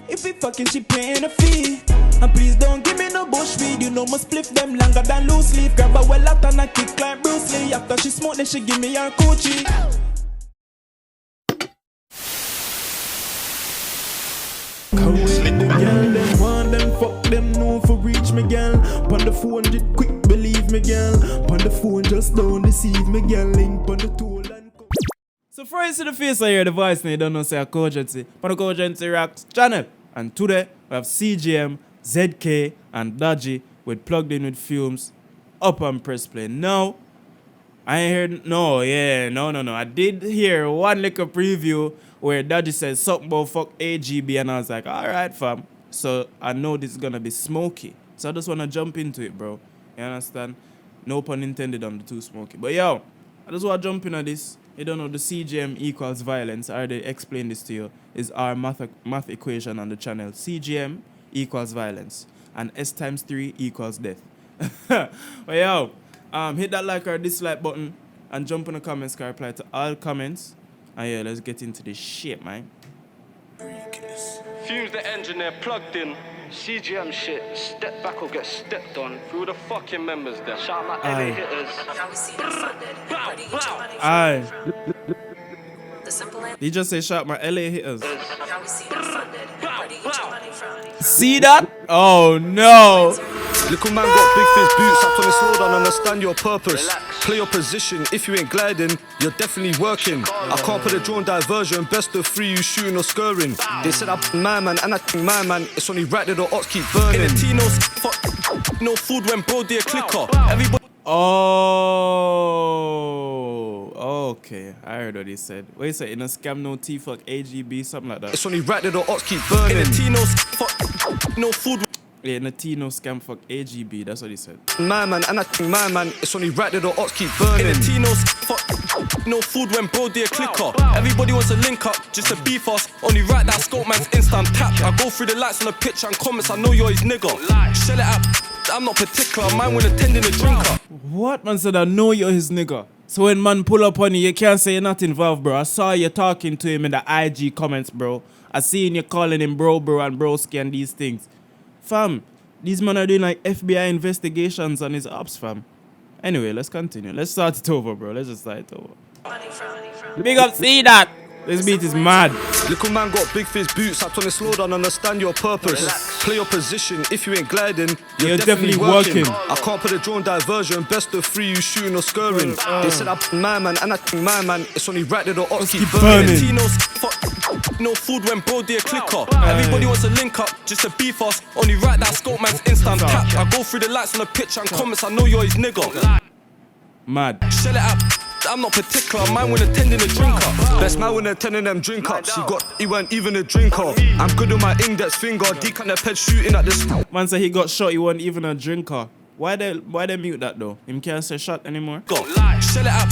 If we fucking, she paying a fee. And please don't give me no bush weed. You know must split them longer than loose leaf. Grab a well out and I kick like Bruce Lee. After she smoke, then she give me her coochie. Come with the girl, them want them, fuck them, no for reach me, girl. Pon the 400, quick believe me, girl. Pon the phone, just don't deceive me, girl. Link pon the tool and so for you see the face I hear the voice now, you don't know say a kogency. Pon the kogency rocks channel. And today we have CGM, ZK, and Dodgy with plugged in with Fumez up on Pressplay. Now, I ain't heard no. I did hear one little preview where Dodgy says something about fuck AGB, and I was like, alright fam. So I know this is gonna be smoky. So I just wanna jump into it, bro. You understand? No pun intended on the too smoky. But yo, I just wanna jump into this. You don't know the CGM equals violence. I already explained this to you. Is our math equation on the channel. CGM equals violence. And S times 3 equals death. But yo, hit that like or dislike button and jump in the comments. Can reply to all comments. And yeah, let's get into this shit, man. Fumez the engineer plugged in. CGM shit, step back or get stepped on through the fucking members there. Shout out my LA hitters. Aye. Did you just say shout my LA hitters? See that? Oh no. Little man got big fizz boots up on the slow down, understand your purpose. Relax. Play your position, if you ain't gliding, you're definitely working. I can't put a drawn diversion, best of 3 you shooting or scurrying. They said I'm my man and I think my man, it's only right that the odds keep burning. In the T, no food when bro dear clicker. Everybody. Oh, okay. I heard what he said. What he said? In a scam, no T, fuck AGB, something like that. It's only right that the odds keep burning. In the T, no food. Yeah, in a T, no scam, fuck AGB. That's what he said. My man, and I think my man, it's only right that the odds keep burning. In the T, no food when bro dear clicker. Everybody wants to link up, just to beef us. Only right that scope man's instant tap. I go through the lights on the picture and comments, I know you're his nigga. Shell it up, I'm not particular, mine when attending a drinker. What? Man said, I know you're his nigga. So when man pull up on you can't say you're not involved, bro. I saw you talking to him in the IG comments, bro. I seen you calling him bro and broski and these things. Fam, these men are doing like FBI investigations on his ops, fam. Anyway, let's continue. Let's start it over, bro. Let's just start it over. Big up, see that? This beat is mad. Little man got big fizz boots up on the slow down, understand your purpose. Relax. Play your position, if you ain't gliding, you're definitely working. I can't put a drawn diversion, best of 3 you shooting or scurrying. They said I'm my man and I think my man, it's only right that the odds keep burning. No food when bro dear clicker. Everybody wants to link up, just to beef us. Only right that scope man's instant tap. I go through the lights on the picture and comments, I know you're his nigga. Mad. Shell it up, I'm not particular, mine when attending a drinker. Best man when attending them drink ups. He weren't even a drinker. I'm good on my index finger, D kind of ped shooting at this. Man said he got shot, he wasn't even a drinker. Why they mute that though? Him can't say shot anymore? Shell it up,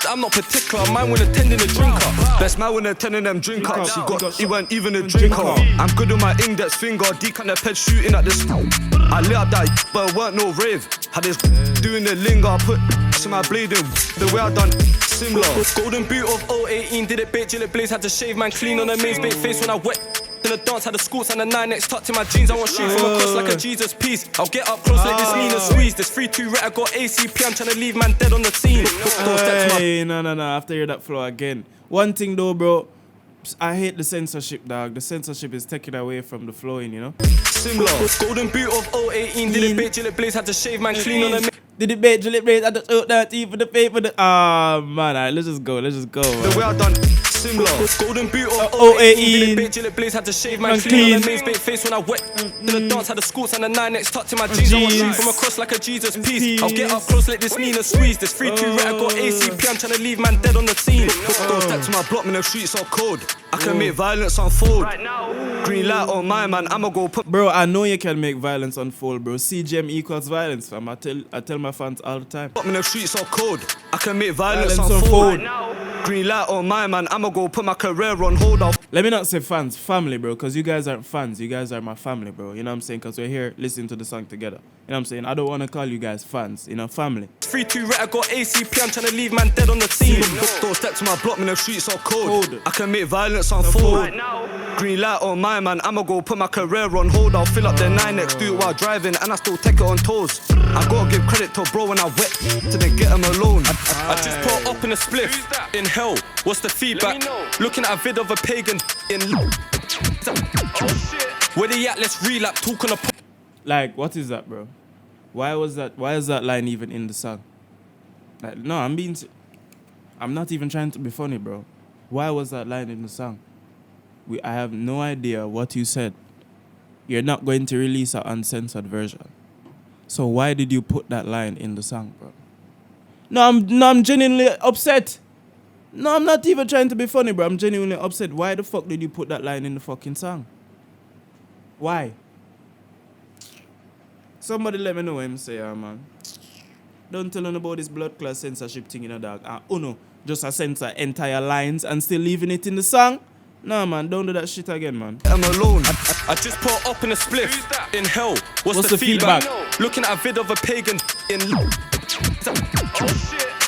I'm not particular, mine when attending a drinker. Best man when attending them drink ups. He weren't even a drinker. I'm good on my index finger, D kind of ped shooting at this. I lit up that but it weren't no rave. Had this doing the linger, I put to my blade in the way I done similar. Golden boot of 018, did it bait, Gillet Blaze, had to shave man clean on the mains bait face when I wet. In the dance, had the scoots and the 9X tucked in my jeans. I want shoot from across like a Jesus piece. I'll get up close like this mean and squeeze. This 3-2 ret, I got ACP, I'm trying to leave man dead on the scene. Hey, no, I have to hear that flow again. One thing though, bro, I hate the censorship, dog. The censorship is taken away from the flowing, you know? Similar. Golden boot of 018, did it bait, Gillet Blaze, had to shave man clean on the did it bait, Gillet Blaze, had to shoot that teeth for the pay for the man, alright, let's just go, man. The way I done similar. Golden boot of 018, did it bait, Gillet Blaze, had to shave man clean on the mains bait face when I wet. In the dance, had the scoots and the 9X tucked in my jeans. I want shoot from across like a Jesus piece. I'll get up close like this mean and squeeze. This 3-2 ret, I got ACP, I'm trying to leave man dead on the scene. Don't step to my block, man, the streets are cold. I can make violence unfold. Green light on my man, I'ma go put. Bro, I know you can make violence unfold, bro. CGM equals violence, fam. I tell my fans all the time. Man, the streets are cold. I can make violence unfold. Green light on my man, I'ma go. go put my career on hold. Let me not say fans, family, bro, because you guys aren't fans. You guys are my family, bro. You know what I'm saying? Because we're here listening to the song together. You know what I'm saying? I don't want to call you guys fans, you know, family. 3-2 right, I got ACP, I'm trying to leave man dead on the scene. Don't step to my block, man, the streets are cold. I can make violence unfold. Right now. Green light on my man, I'ma go put my career on hold. I'll fill up the 9X, do it while driving, and I still take it on toes. I gotta give credit to bro when I wet, to then get him alone. I just put up in a spliff, in hell, what's the feedback? Looking at a vid of a pagan in where they at, let's relapse, talking a Like, what is that, bro? Why is that line even in the song? Like, no, I'm not even trying to be funny, bro. Why was that line in the song? I have no idea what you said. You're not going to release an uncensored version. So why did you put that line in the song, bro? No, I'm genuinely upset. No, I'm not even trying to be funny, bro. I'm genuinely upset. Why the fuck did you put that line in the fucking song? Why? Somebody let me know what I'm saying, man. Don't tell them about this blood class censorship thing, you know, dog. Uno, just a censor entire lines and still leaving it in the song? Nah, man, don't do that shit again, man. I'm alone. I just put up in a spliff, in hell, what's the feedback? Looking at a vid of a pagan in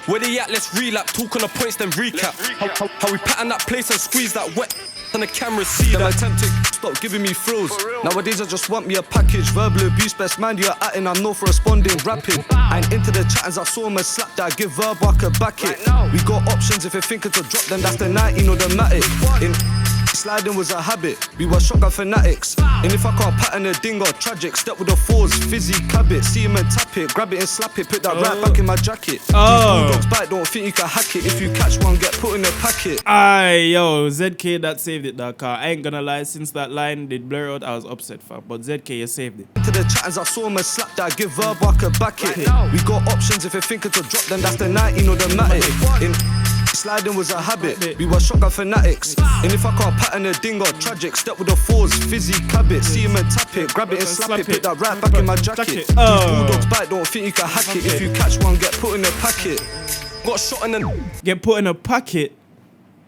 where they at, let's relapse, talk on the points, then recap. How we pattern that place and squeeze that wet and the camera see that. I'm tempted, stop giving me thrills. Nowadays I just want me a package. Verbal abuse, best man, you're at and I'm no for responding rapid. And into the chat as I saw him a slap that I give verbal, I could back it. We got options, if you're thinking to drop, then that's the 19 or the Matic. Sliding was a habit, we were shotgun fanatics. And if I can't pattern a ding or tragic, step with the fours, fizzy, cabit. See him and tap it, grab it and slap it, put that right back in my jacket. These bulldogs bite, don't think you can hack it. If you catch one, get put in a packet. Aye, yo, ZK that saved it, that car. I ain't gonna lie, since that line did blur out, I was upset, fam. But ZK, you saved it. Into the chat as I saw him a slap that I give verbal, I could back it. We got options, if you're thinking to drop, then that's the 19 or the Matic. Sliding was a habit, we were shotgun fanatics. And if I can't pattern a ding or tragic, step with the fours, fizzy, cabit. See him and tap it, grab it and slap it, put that right back in my jacket. These bulldogs bite, don't think you can hack it. If you catch one, get put in a packet. Got shot and then get put in a packet?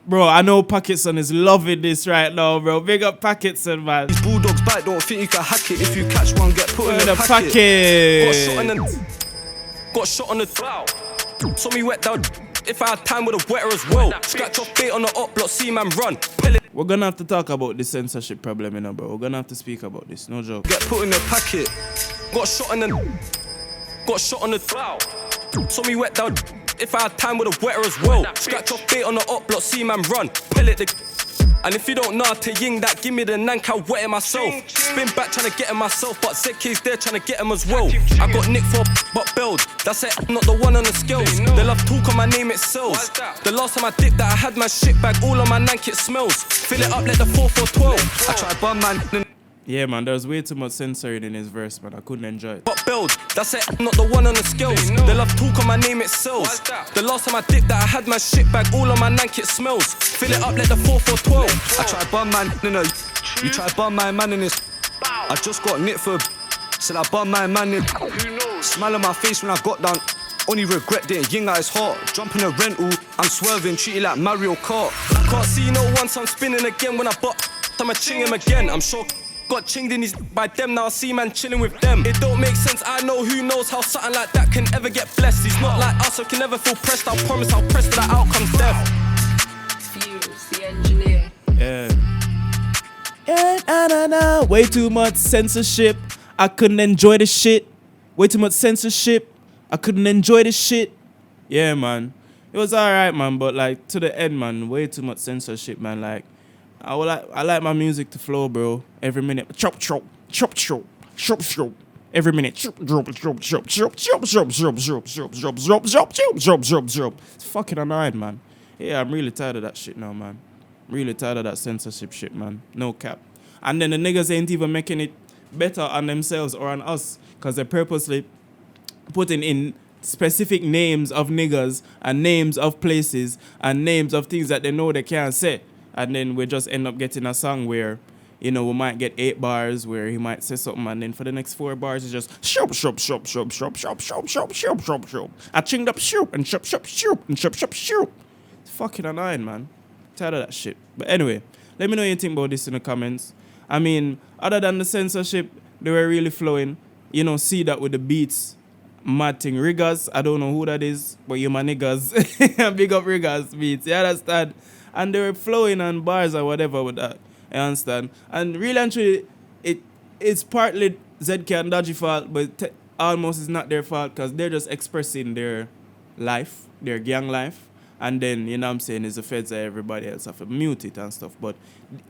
Bro, I know Packetson is loving this right now, bro. Big up Packetson, man. These bulldogs bite, don't think you can hack it. If you catch one, get put in a packet. Got shot and then got shot on the wow. Saw me wet down. If I had time with a wetter as well. Scratch off bait on the up block, see man run. We're gonna have to talk about the censorship problem, you know, bro. We're gonna have to speak about this, no joke. Get put in a packet. Got shot and then got shot on the wow. Saw me wet down. If I had time with a wetter as well. Scratch off bait on the up block, see man run. Pellet the. And if you don't know how to ying that, give me the nank, I'll wet it myself. Spin back trying to get him myself, but ZK's there trying to get him as well. I got nick for but build. That's it, I'm not the one on the skills. They love talk on my name, it sells. The last time I dipped that, I had my shit bag, all on my nank, it smells. Fill it up, let the 4-4-12. I tried bum man. Yeah, man, there was way too much censoring in his verse, man. I couldn't enjoy it. But build, that's it, I'm not the one on the skills. They love talk on my name, it sells. The last time I dipped that, I had my shit bag, all on my nank, it smells. Fill it up, let the 4-4-12. I tried bum man, no, you tried bum my man in this. I just got nicked for said I bum my man in. Smile on my face when I got down. Only regret didn't ying at his heart. Jumping a rental, I'm swerving, treated like Mario Kart. Can't see no one, so I'm spinning again. When I bought, I'ma ching him again. I'm sure got chinged in his by them, now I see man chilling with them. It don't make sense, I know who knows how something like that can ever get blessed. He's not like us, so can never feel pressed. I'll promise I'll press to the outcome's death. Fumez, the engineer. Yeah, way too much censorship. I couldn't enjoy the shit. Way too much censorship. I couldn't enjoy the shit. Yeah, man. It was alright, man, but like to the end, man, way too much censorship, man. Like I like my music to flow, bro. Every minute, chop, chop, chop, chop, chop, chop. Every minute, chop, chop, chop, chop, chop, chop, chop, chop, chop, chop, chop, chop, chop, chop, chop, chop, chop. It's fucking annoying, man. Yeah, I'm really tired of that shit now, man. Really tired of that censorship shit, man. No cap. And then the niggas ain't even making it better on themselves or on us, because they're purposely putting in specific names of niggas and names of places and names of things that they know they can't say. And then we just end up getting a song where, you know, we might get 8 bars where he might say something, and then for the next 4 bars it's just shop, shop, shop, shop, shop, shop, shop, shop, shop, shop, shop. I chinged up shoop and shop, shop, shoop and shop, shop, shoop. It's fucking annoying, man. Tired of that shit. But anyway, let me know what you think about this in the comments. I mean, other than the censorship, they were really flowing. You know, see that with the beats. Mad thing. Riggers, I don't know who that is, but you my niggas. Big up Riggers beats, you understand? And they were flowing on bars or whatever with that. You understand? And really and truly, it's partly ZK and Dodgy fault, but almost it's not their fault because they're just expressing their life, their gang life. And then, you know what I'm saying, it's the feds that everybody else have to mute it and stuff. But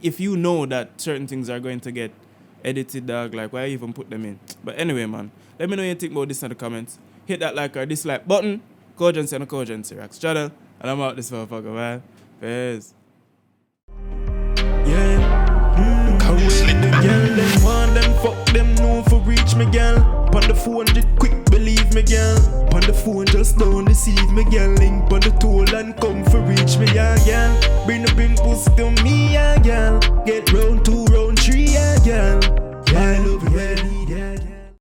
if you know that certain things are going to get edited, dog, like, why even put them in? But anyway, man, let me know what you think about this in the comments. Hit that like or dislike button. Kogency and Kogency Rocks channel. And I'm out this motherfucker, man. Peace. Yeah. Cause when the girl them want them, fuck them, no for reach me, girl. Pon the 400 quick, believe me, girl. Pon the phone, just don't deceive me, girl. Link pon the toll and come for reach me, yeah, girl. Bring the pink pussy to me, yeah, girl. Get round 2, round 3, yeah, girl. Yeah, I love you,